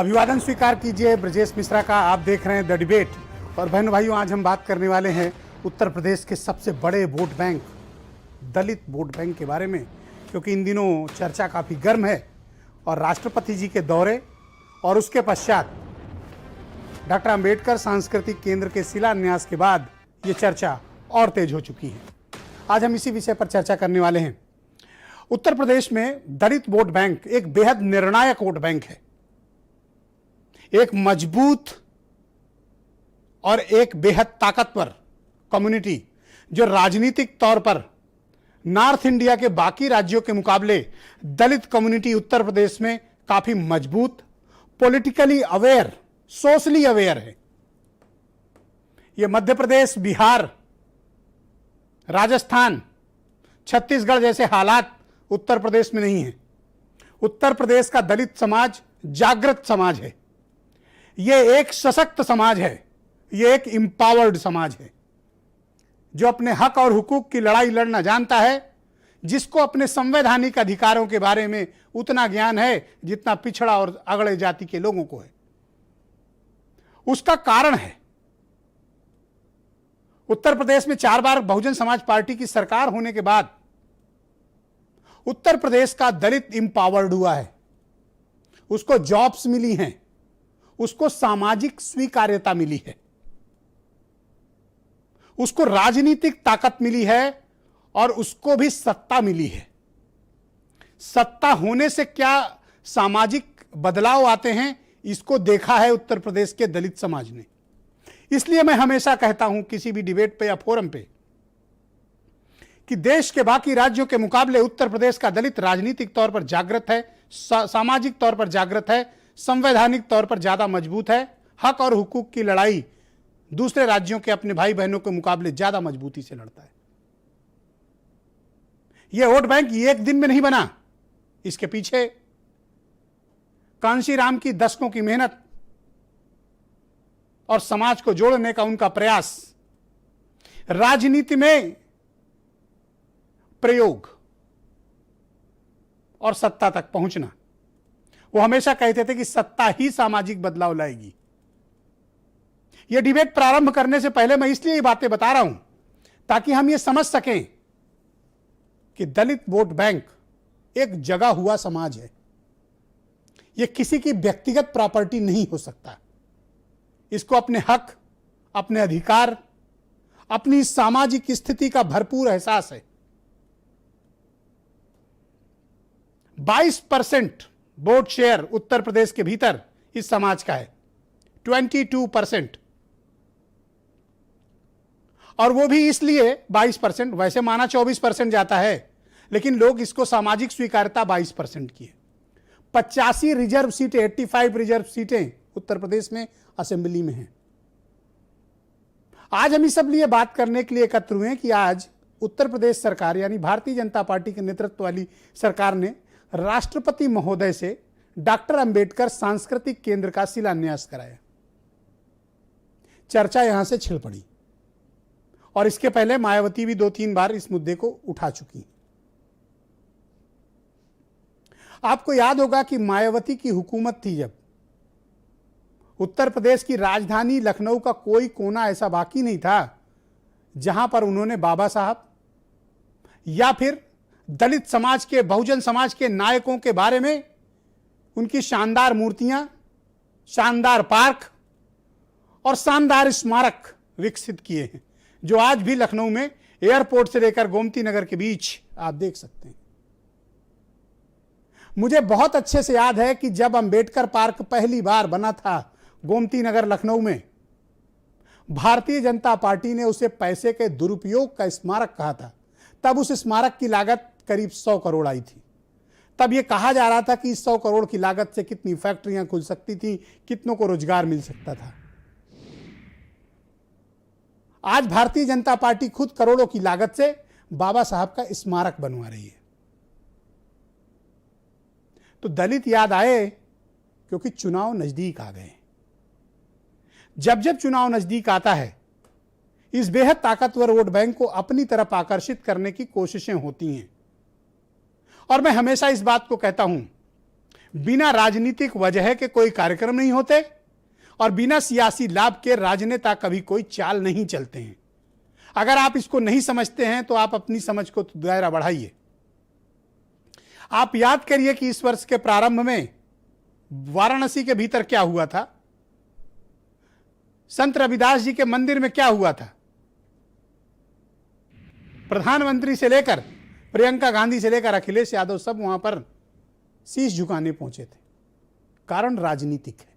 अभिवादन स्वीकार कीजिए ब्रजेश मिश्रा का। आप देख रहे हैं द डिबेट। और बहन भाइयों, आज हम बात करने वाले हैं उत्तर प्रदेश के सबसे बड़े वोट बैंक दलित वोट बैंक के बारे में, क्योंकि इन दिनों चर्चा काफ़ी गर्म है और राष्ट्रपति जी के दौरे और उसके पश्चात डॉक्टर अंबेडकर सांस्कृतिक केंद्र के शिलान्यास के बाद ये चर्चा और तेज हो चुकी है। आज हम इसी विषय पर चर्चा करने वाले हैं। उत्तर प्रदेश में दलित वोट बैंक एक बेहद निर्णायक वोट बैंक है, एक मजबूत और एक बेहद ताकतवर कम्युनिटी जो राजनीतिक तौर पर नॉर्थ इंडिया के बाकी राज्यों के मुकाबले दलित कम्युनिटी उत्तर प्रदेश में काफी मजबूत, पॉलिटिकली अवेयर, सोशली अवेयर है। यह मध्य प्रदेश, बिहार, राजस्थान, छत्तीसगढ़ जैसे हालात उत्तर प्रदेश में नहीं है। उत्तर प्रदेश का दलित समाज जागृत समाज है, यह एक सशक्त समाज है, यह एक एम्पावर्ड समाज है जो अपने हक और हुकूक की लड़ाई लड़ना जानता है, जिसको अपने संवैधानिक अधिकारों के बारे में उतना ज्ञान है जितना पिछड़ा और अगड़े जाति के लोगों को है। उसका कारण है उत्तर प्रदेश में 4 बार बहुजन समाज पार्टी की सरकार होने के बाद उत्तर प्रदेश का दलित एम्पावर्ड हुआ है। उसको जॉब्स मिली हैं, उसको सामाजिक स्वीकार्यता मिली है, उसको राजनीतिक ताकत मिली है और उसको भी सत्ता मिली है। सत्ता होने से क्या सामाजिक बदलाव आते हैं, इसको देखा है उत्तर प्रदेश के दलित समाज ने। इसलिए मैं हमेशा कहता हूं किसी भी डिबेट पे या फोरम पे कि देश के बाकी राज्यों के मुकाबले उत्तर प्रदेश का दलित राजनीतिक तौर पर जागृत है, सामाजिक तौर पर जागृत है, संवैधानिक तौर पर ज्यादा मजबूत है। हक और हुकूक की लड़ाई दूसरे राज्यों के अपने भाई बहनों के मुकाबले ज्यादा मजबूती से लड़ता है। यह वोट बैंक एक दिन में नहीं बना, इसके पीछे कांशीराम की दशकों की मेहनत और समाज को जोड़ने का उनका प्रयास, राजनीति में प्रयोग और सत्ता तक पहुंचना। वो हमेशा कहते थे कि सत्ता ही सामाजिक बदलाव लाएगी। यह डिबेट प्रारंभ करने से पहले मैं इसलिए ये बातें बता रहा हूं ताकि हम ये समझ सकें कि दलित वोट बैंक एक जगा हुआ समाज है। यह किसी की व्यक्तिगत प्रॉपर्टी नहीं हो सकता। इसको अपने हक, अपने अधिकार, अपनी सामाजिक स्थिति का भरपूर एहसास है। 22% वोट शेयर उत्तर प्रदेश के भीतर इस समाज का है, 22%। और वो भी इसलिए 22%, वैसे माना 24% जाता है, लेकिन लोग इसको सामाजिक स्वीकार्यता 22% की है। 85 रिजर्व सीटें, 85 रिजर्व सीटें उत्तर प्रदेश में असेंबली में हैं। आज हम इस सब लिए बात करने के लिए एकत्र हुए कि आज उत्तर प्रदेश सरकार यानी भारतीय जनता पार्टी के नेतृत्व वाली सरकार ने राष्ट्रपति महोदय से डॉक्टर अंबेडकर सांस्कृतिक केंद्र का शिलान्यास कराया। चर्चा यहां से छिड़ पड़ी और इसके पहले मायावती भी 2-3 बार इस मुद्दे को उठा चुकी। आपको याद होगा कि मायावती की हुकूमत थी जब उत्तर प्रदेश की राजधानी लखनऊ का कोई कोना ऐसा बाकी नहीं था जहां पर उन्होंने बाबा साहब या फिर दलित समाज के, बहुजन समाज के नायकों के बारे में उनकी शानदार मूर्तियां, शानदार पार्क और शानदार स्मारक विकसित किए हैं, जो आज भी लखनऊ में एयरपोर्ट से लेकर गोमती नगर के बीच आप देख सकते हैं। मुझे बहुत अच्छे से याद है कि जब अंबेडकर पार्क पहली बार बना था गोमती नगर लखनऊ में, भारतीय जनता पार्टी ने उसे पैसे के दुरुपयोग का स्मारक कहा था। तब उस स्मारक की लागत करीब 100 करोड़ आई थी। तब यह कहा जा रहा था कि 100 करोड़ की लागत से कितनी फैक्ट्रियां खुल सकती थी, कितनों को रोजगार मिल सकता था। आज भारतीय जनता पार्टी खुद करोड़ों की लागत से बाबा साहब का स्मारक बनवा रही है। तो दलित याद आए क्योंकि चुनाव नजदीक आ गए। जब जब चुनाव नजदीक आता है, इस बेहद ताकतवर वोट बैंक को अपनी तरफ आकर्षित करने की कोशिशें होती हैं। और मैं हमेशा इस बात को कहता हूं, बिना राजनीतिक वजह के कोई कार्यक्रम नहीं होते और बिना सियासी लाभ के राजनेता कभी कोई चाल नहीं चलते हैं। अगर आप इसको नहीं समझते हैं तो आप अपनी समझ को दायरा बढ़ाइए। आप याद करिए कि इस वर्ष के प्रारंभ में वाराणसी के भीतर क्या हुआ था, संत रविदास जी के मंदिर में क्या हुआ था। प्रधानमंत्री से लेकर प्रियंका गांधी से लेकर अखिलेश यादव सब वहां पर शीश झुकाने पहुंचे थे। कारण राजनीतिक है,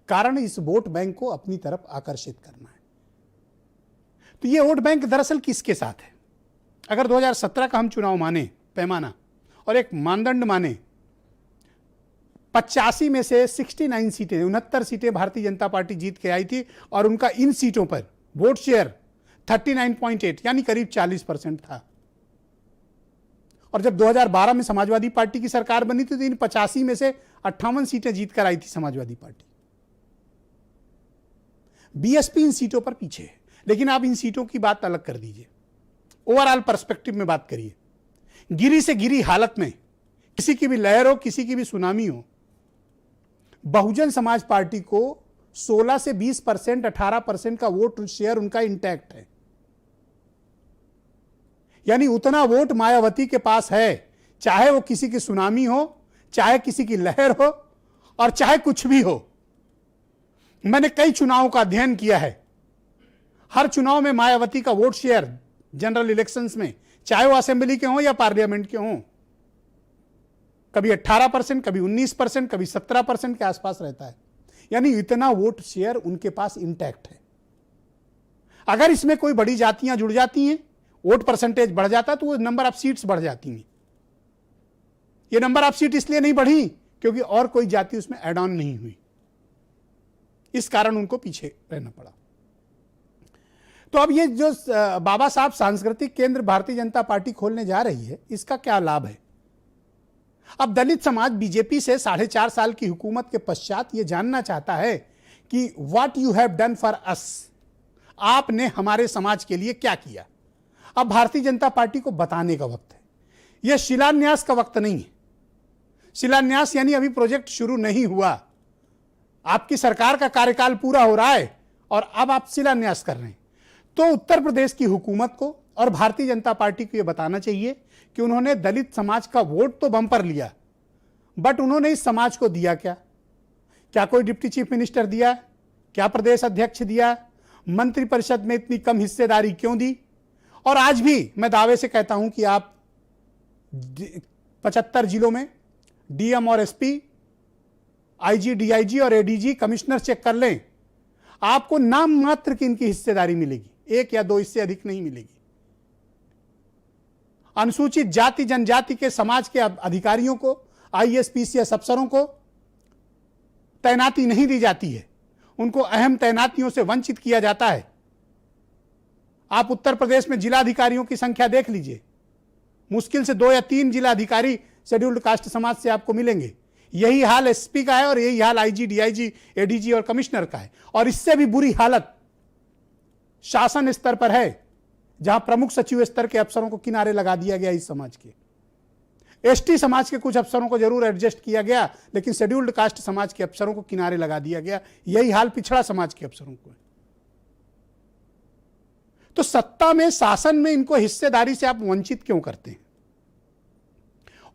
कारण इस वोट बैंक को अपनी तरफ आकर्षित करना है। तो ये वोट बैंक दरअसल किसके साथ है? अगर 2017 का हम चुनाव माने पैमाना और एक मानदंड माने, 85 में से 69 सीटें 69 सीटें भारतीय जनता पार्टी जीत के आई थी और उनका इन सीटों पर वोट शेयर 39.8 यानी करीब 40% था। और जब 2012 में समाजवादी पार्टी की सरकार बनी थी तो इन 85 में से 58 सीटें जीतकर आई थी समाजवादी पार्टी। बीएसपी इन सीटों पर पीछे है। लेकिन आप इन सीटों की बात अलग कर दीजिए, ओवरऑल पर्सपेक्टिव में बात करिए। गिरी से गिरी हालत में किसी की भी लहर हो, किसी की भी सुनामी हो, बहुजन समाज पार्टी को 16 से 20%, 18% का वोट शेयर उनका इंटैक्ट है। यानी उतना वोट मायावती के पास है, चाहे वो किसी की सुनामी हो, चाहे किसी की लहर हो और चाहे कुछ भी हो। मैंने कई चुनावों का अध्ययन किया है। हर चुनाव में मायावती का वोट शेयर जनरल इलेक्शंस में, चाहे वो असेंबली के हों या पार्लियामेंट के हों, कभी 18%, कभी 19%, कभी 17% के आसपास रहता है। यानी इतना वोट शेयर उनके पास इंटैक्ट है। अगर इसमें कोई बड़ी जातियां जुड़ जाती हैं, वोट परसेंटेज बढ़ जाता तो वो नंबर ऑफ सीट्स बढ़ जाती हैं। ये नंबर ऑफ सीट इसलिए नहीं बढ़ी क्योंकि और कोई जाति उसमें ऐड ऑन नहीं हुई, इस कारण उनको पीछे रहना पड़ा। तो अब ये जो बाबा साहब सांस्कृतिक केंद्र भारतीय जनता पार्टी खोलने जा रही है, इसका क्या लाभ है? अब दलित समाज बीजेपी से 4.5 साल की हुकूमत के पश्चात ये जानना चाहता है कि what you have done for us, आपने हमारे समाज के लिए क्या किया। अब भारतीय जनता पार्टी को बताने का वक्त है। यह शिलान्यास का वक्त नहीं है। शिलान्यास यानी अभी प्रोजेक्ट शुरू नहीं हुआ, आपकी सरकार का कार्यकाल पूरा हो रहा है और अब आप शिलान्यास कर रहे हैं। तो उत्तर प्रदेश की हुकूमत को और भारतीय जनता पार्टी को यह बताना चाहिए कि उन्होंने दलित समाज का वोट तो बम्पर लिया, बट उन्होंने इस समाज को दिया क्या? क्या कोई डिप्टी चीफ मिनिस्टर दिया? क्या प्रदेश अध्यक्ष दिया? मंत्रिपरिषद में इतनी कम हिस्सेदारी क्यों दी? और आज भी मैं दावे से कहता हूं कि आप 75 जिलों में डीएम और एसपी, आईजी, डीआईजी और एडीजी, कमिश्नर चेक कर लें, आपको नाम मात्र की इनकी हिस्सेदारी मिलेगी, 1 या 2, इससे अधिक नहीं मिलेगी। अनुसूचित जाति जनजाति के समाज के अधिकारियों को, आईएएस पीसीएस अफसरों को तैनाती नहीं दी जाती है, उनको अहम तैनातियों से वंचित किया जाता है। आप उत्तर प्रदेश में जिला अधिकारियों की संख्या देख लीजिए, मुश्किल से 2 या 3 जिला अधिकारी शेड्यूल्ड कास्ट समाज से आपको मिलेंगे। यही हाल एसपी का है और यही हाल आईजी, डीआईजी, एडीजी और कमिश्नर का है। और इससे भी बुरी हालत शासन स्तर पर है, जहां प्रमुख सचिव स्तर के अफसरों को किनारे लगा दिया गया इस समाज के। एसटी समाज के कुछ अफसरों को जरूर एडजस्ट किया गया, लेकिन शेड्यूल्ड कास्ट समाज के अफसरों को किनारे लगा दिया गया। यही हाल पिछड़ा समाज के अफसरों को है। तो सत्ता में, शासन में इनको हिस्सेदारी से आप वंचित क्यों करते हैं?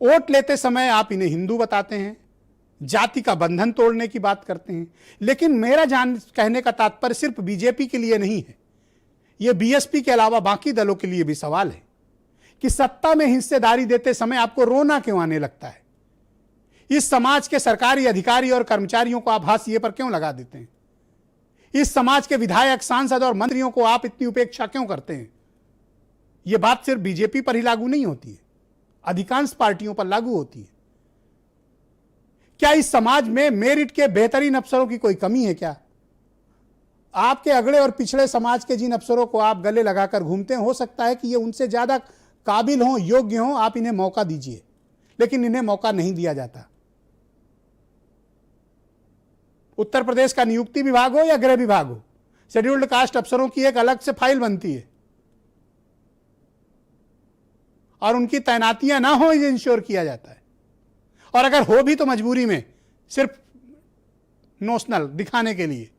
वोट लेते समय आप इन्हें हिंदू बताते हैं, जाति का बंधन तोड़ने की बात करते हैं। लेकिन मेरा कहने का तात्पर्य सिर्फ बीजेपी के लिए नहीं है, यह बीएसपी के अलावा बाकी दलों के लिए भी सवाल है कि सत्ता में हिस्सेदारी देते समय आपको रोना क्यों आने लगता है? इस समाज के सरकारी अधिकारी और कर्मचारियों को आप हाशिए पर क्यों लगा देते हैं? इस समाज के विधायक, सांसद और मंत्रियों को आप इतनी उपेक्षा क्यों करते हैं? यह बात सिर्फ बीजेपी पर ही लागू नहीं होती है, अधिकांश पार्टियों पर लागू होती है। क्या इस समाज में मेरिट के बेहतरीन अफसरों की कोई कमी है क्या? आपके अगड़े और पिछड़े समाज के जिन अफसरों को आप गले लगाकर घूमते हैं, हो सकता है कि ये उनसे ज्यादा काबिल हों, योग्य हों, आप इन्हें मौका दीजिए, लेकिन इन्हें मौका नहीं दिया जाता। उत्तर प्रदेश का नियुक्ति विभाग हो या गृह विभाग हो, शेड्यूल्ड कास्ट अफसरों की एक अलग से फाइल बनती है और उनकी तैनातियां ना हो, ये इंश्योर किया जाता है। और अगर हो भी तो मजबूरी में, सिर्फ नोशनल दिखाने के लिए,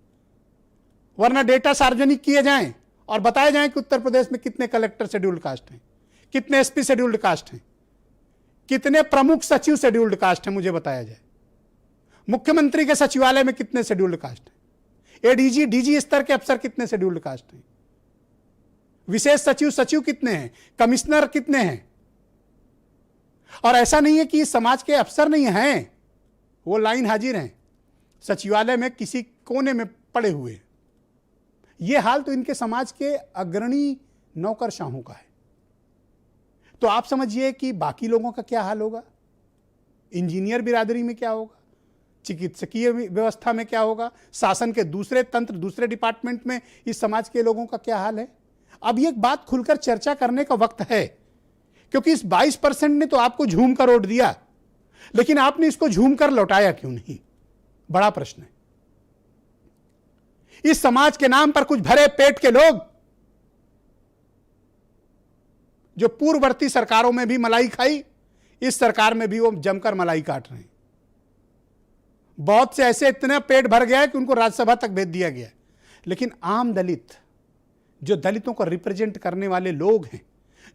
वरना डेटा सार्वजनिक किए जाएं और बताए जाएं कि उत्तर प्रदेश में कितने कलेक्टर शेड्यूल्ड कास्ट हैं, कितने एसपी शेड्यूल्ड कास्ट हैं, कितने प्रमुख सचिव शेड्यूल्ड कास्ट हैं, मुझे बताया जाए। मुख्यमंत्री के सचिवालय में कितने शेड्यूल्ड कास्ट हैं, एडीजी डीजी स्तर के अफसर कितने शेड्यूल्ड कास्ट हैं, विशेष सचिव सचिव कितने हैं, कमिश्नर कितने हैं। और ऐसा नहीं है कि समाज के अफसर नहीं हैं, वो लाइन हाजिर हैं, सचिवालय में किसी कोने में पड़े हुए हैं। ये हाल तो इनके समाज के अग्रणी नौकरशाहों का है। तो आप समझिए कि बाकी लोगों का क्या हाल होगा, इंजीनियर बिरादरी में क्या होगा, चिकित्सकीय व्यवस्था में क्या होगा, शासन के दूसरे तंत्र दूसरे डिपार्टमेंट में इस समाज के लोगों का क्या हाल है। अब ये बात खुलकर चर्चा करने का वक्त है, क्योंकि इस 22% ने तो आपको झूम कर वोट दिया, लेकिन आपने इसको झूम कर लौटाया क्यों नहीं, बड़ा प्रश्न है। इस समाज के नाम पर कुछ भरे पेट के लोग जो पूर्ववर्ती सरकारों में भी मलाई खाई, इस सरकार में भी वो जमकर मलाई काट रहे हैं। बहुत से ऐसे इतना पेट भर गया है कि उनको राज्यसभा तक भेज दिया गया। लेकिन आम दलित, जो दलितों को रिप्रेजेंट करने वाले लोग हैं,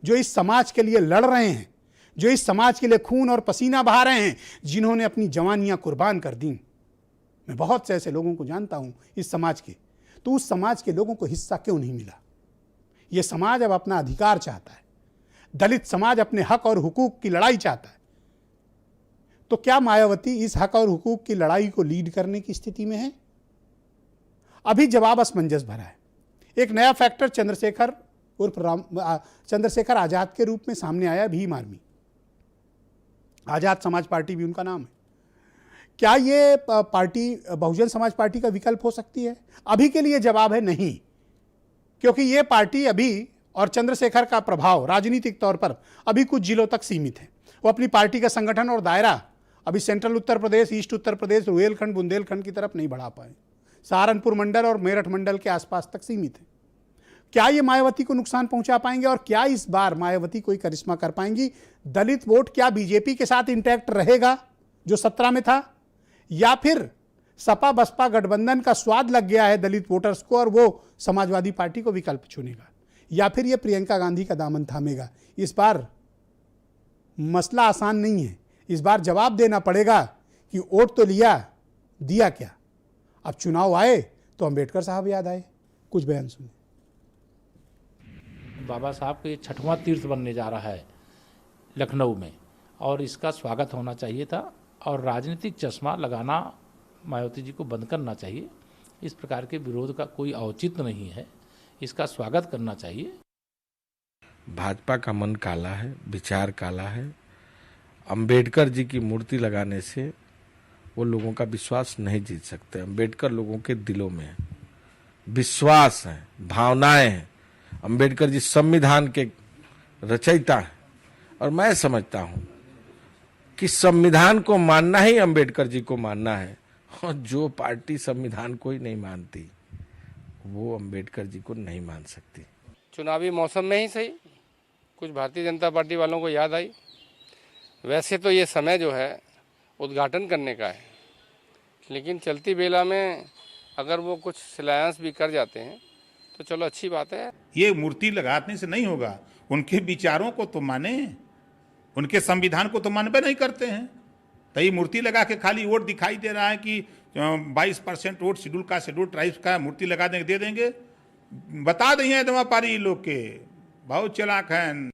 जो इस समाज के लिए लड़ रहे हैं, जो इस समाज के लिए खून और पसीना बहा रहे हैं, जिन्होंने अपनी जवानियां कुर्बान कर दी, मैं बहुत से ऐसे लोगों को जानता हूं इस समाज के, तो उस समाज के लोगों को हिस्सा क्यों नहीं मिला। यह समाज अब अपना अधिकार चाहता है, दलित समाज अपने हक और हुकूक की लड़ाई चाहता है। तो क्या मायावती इस हक और हुकूक की लड़ाई को लीड करने की स्थिति में है? अभी जवाब असमंजस भरा है। एक नया फैक्टर चंद्रशेखर उर्फ चंद्रशेखर आजाद के रूप में सामने आया, भीम आर्मी, आजाद समाज पार्टी भी उनका नाम है। क्या ये पार्टी बहुजन समाज पार्टी का विकल्प हो सकती है? अभी के लिए जवाब है नहीं, क्योंकि ये पार्टी अभी और चंद्रशेखर का प्रभाव राजनीतिक तौर पर अभी कुछ जिलों तक सीमित है। वो अपनी पार्टी का संगठन और दायरा अभी सेंट्रल उत्तर प्रदेश, ईस्ट उत्तर प्रदेश, रुहेलखंड, बुंदेलखंड की तरफ नहीं बढ़ा पाए, सहारनपुर मंडल और मेरठ मंडल के आसपास तक सीमित है। क्या ये मायावती को नुकसान पहुंचा पाएंगे और क्या इस बार मायावती कोई करिश्मा कर पाएंगी? दलित वोट क्या बीजेपी के साथ इंटैक्ट रहेगा जो 17 में था, या फिर सपा बसपा गठबंधन का स्वाद लग गया है दलित वोटर्स को और वो समाजवादी पार्टी को विकल्प चुनेगा, या फिर ये प्रियंका गांधी का दामन थामेगा? इस बार मसला आसान नहीं है। इस बार जवाब देना पड़ेगा कि वोट तो लिया, दिया क्या। अब चुनाव आए तो अंबेडकर साहब याद आए। कुछ बयान सुनिए। बाबा साहब के 6वां तीर्थ बनने जा रहा है लखनऊ में, और इसका स्वागत होना चाहिए था, और राजनीतिक चश्मा लगाना मायावती जी को बंद करना चाहिए। इस प्रकार के विरोध का कोई औचित्य नहीं है, इसका स्वागत करना चाहिए। भाजपा का मन काला है, विचार काला है। अंबेडकर जी की मूर्ति लगाने से वो लोगों का विश्वास नहीं जीत सकते। अंबेडकर लोगों के दिलों में है, विश्वास है, भावनाएं हैं। अंबेडकर जी संविधान के रचयिता हैं, और मैं समझता हूं कि संविधान को मानना ही अंबेडकर जी को मानना है, और जो पार्टी संविधान को ही नहीं मानती वो अंबेडकर जी को नहीं मान सकती। चुनावी मौसम में ही सही कुछ भारतीय जनता पार्टी वालों को याद आई। वैसे तो ये समय जो है उद्घाटन करने का है, लेकिन चलती बेला में अगर वो कुछ शिलान्यास भी कर जाते हैं तो चलो अच्छी बात है। ये मूर्ति लगाने से नहीं होगा, उनके विचारों को तो माने, उनके संविधान को तो मानबे नहीं करते हैं। तो ये मूर्ति लगा के खाली वोट दिखाई दे रहा है कि 22% vote schedule caste schedule tribes का मूर्ति लगा देंगे, दे देंगे। बता देंगे दवा पारी लोग के बहुत चालाक हैं।